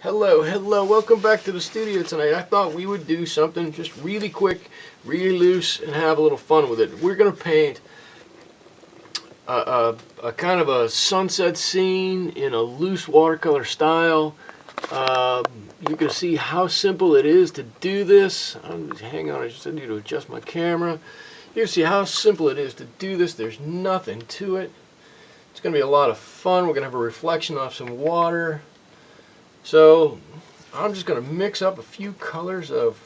Hello, welcome back to the studio tonight. I thought we would do something just really quick, really loose, and have a little fun with it. We're going to paint a kind of a sunset scene in a loose watercolor style. You can see how simple it is to do this. Hang on, I just need to adjust my camera. You can see how simple it is to do this. There's nothing to it. It's going to be a lot of fun. We're going to have a reflection off some water. So I'm just going to mix up a few colors of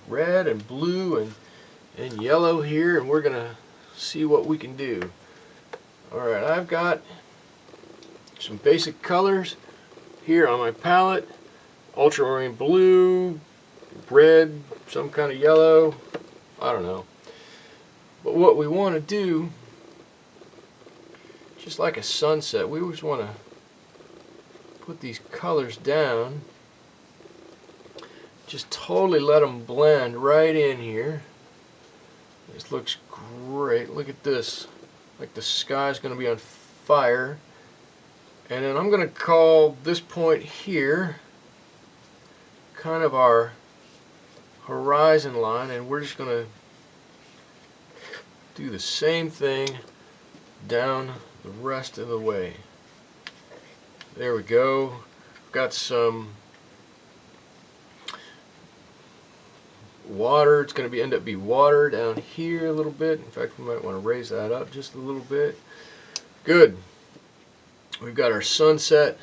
red and blue and yellow here, and we're going to see what we can do. Alright, I've got some basic colors here on my palette. Ultramarine blue, red, some kind of yellow, I don't know. But what we want to do, just like a sunset, we always want to put these colors down, just totally let them blend right in here. This looks great. Look at this, like the sky's going to be on fire. And then I'm going to call this point here kind of our horizon line, and we're just going to do the same thing down the rest of the way. There we go. Got some water. It's going to end up being water down here a little bit. In fact, we might want to raise that up just a little bit. Good. We've got our sunset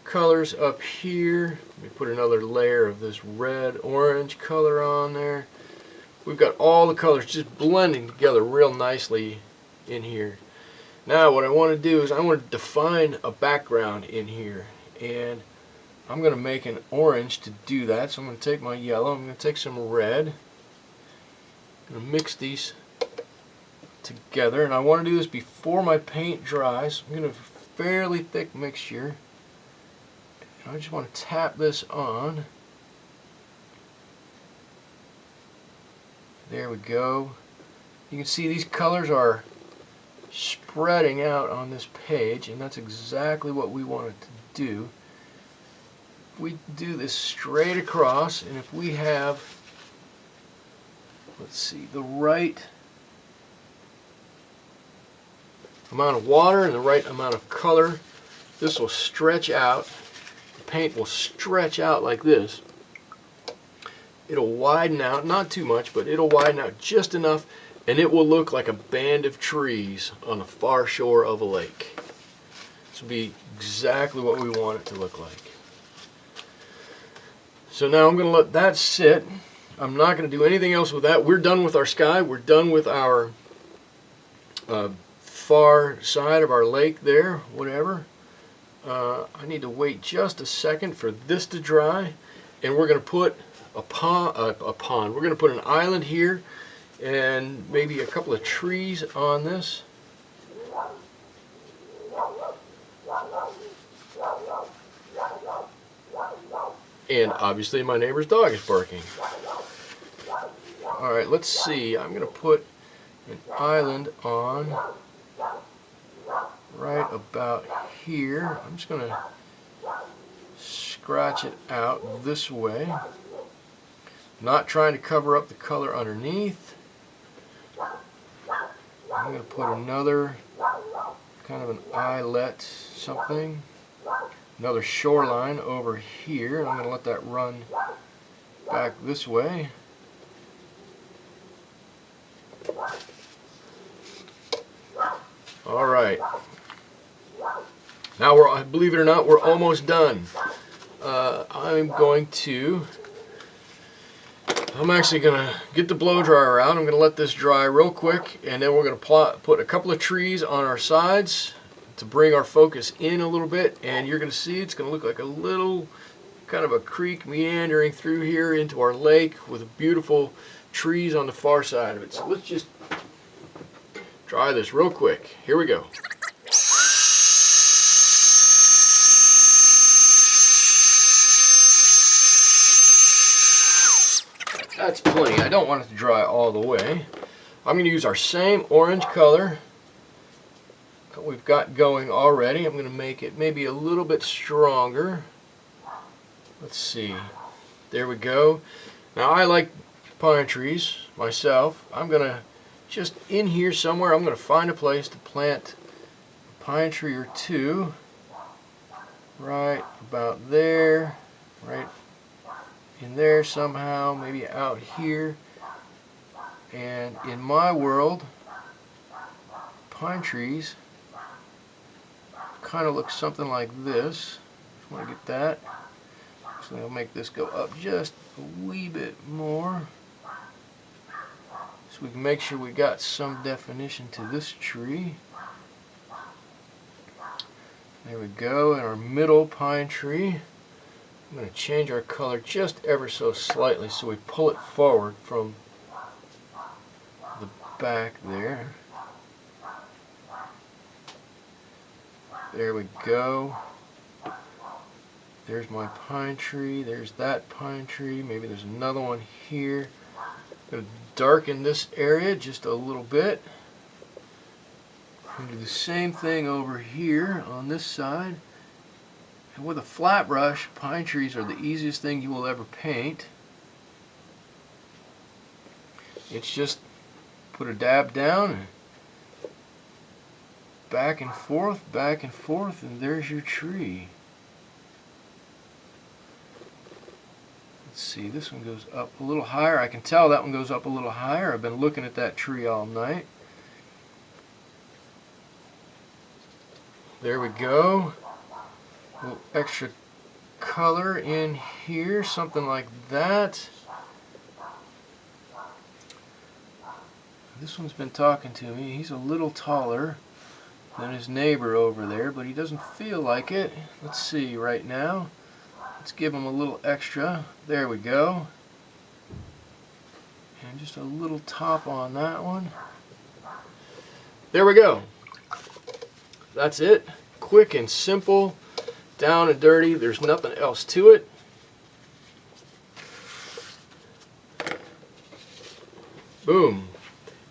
colors up here. Let me put another layer of this red orange color on there. We've got all the colors just blending together real nicely in here. Now what I want to do is I want to define a background in here, and I'm going to make an orange to do that. So I'm going to take my yellow, I'm going to take some red, I'm going to mix these together, and I want to do this before my paint dries. I'm going to have a fairly thick mixture, and I just want to tap this on. There we go. You can see these colors are spreading out on this page, and that's exactly what we want it to do. If we do this straight across, and if we have, let's see, the right amount of water and the right amount of color, this will stretch out. The paint will stretch out like this. It'll widen out, not too much, but it'll widen out just enough, and it will look like a band of trees on the far shore of a lake. This will be exactly what we want it to look like. So now I'm going to let that sit. I'm not going to do anything else with that. We're done with our sky. We're done with our far side of our lake there, whatever. I need to wait just a second for this to dry, and we're going to put a pond. We're going to put an island here, and maybe a couple of trees on this. And obviously my neighbor's dog is barking. Alright, let's see. I'm going to put an island on right about here. I'm just going to scratch it out this way. Not trying to cover up the color underneath. I'm going to put another kind of an eyelet something, another shoreline over here. I'm going to let that run back this way. Alright. Now believe it or not, we're almost done. I'm actually going to get the blow dryer out. I'm going to let this dry real quick, and then we're going to put a couple of trees on our sides to bring our focus in a little bit, and you're going to see it's going to look like a little kind of a creek meandering through here into our lake with beautiful trees on the far side of it. So let's just dry this real quick. Here we go. That's plenty. I don't want it to dry all the way. I'm going to use our same orange color that we've got going already. I'm going to make it maybe a little bit stronger. Let's see. There we go. Now I like pine trees myself. I'm gonna just in here somewhere, I'm gonna find a place to plant a pine tree or two. Right about there, right in there somehow, maybe out here. And in my world, pine trees kind of look something like this. Just want to get that. So I'll make this go up just a wee bit more, so we can make sure we got some definition to this tree. There we go, in our middle pine tree. I'm going to change our color just ever so slightly so we pull it forward from the back there. There we go. There's my pine tree, there's that pine tree, maybe there's another one here. I'm going to darken this area just a little bit. I'm going to do the same thing over here on this side. And with a flat brush, pine trees are the easiest thing you will ever paint. It's just put a dab down and back and forth, and there's your tree. Let's see, this one goes up a little higher. I can tell that one goes up a little higher. I've been looking at that tree all night. There we go. A little extra color in here, something like that. This one's been talking to me. He's a little taller than his neighbor over there, but he doesn't feel like it. Let's see right now. Let's give him a little extra. There we go. And just a little top on that one. There we go. That's it. Quick and simple, down and dirty. There's nothing else to it. Boom.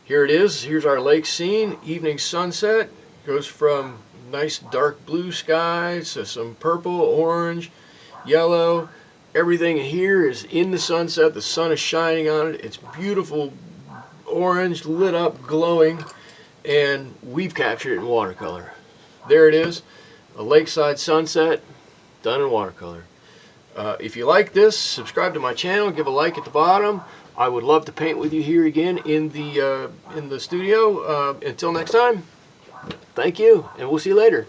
Here it is. Here's our lake scene. Evening sunset. Goes from nice dark blue skies to some purple, orange, yellow. Everything here is in the sunset. The sun is shining on it. It's beautiful orange, lit up, glowing, and we've captured it in watercolor. There it is, a lakeside sunset done in watercolor. If you like this, subscribe to my channel, give a like at the bottom. I would love to paint with you here again in the studio. Until next time, thank you, and we'll see you later.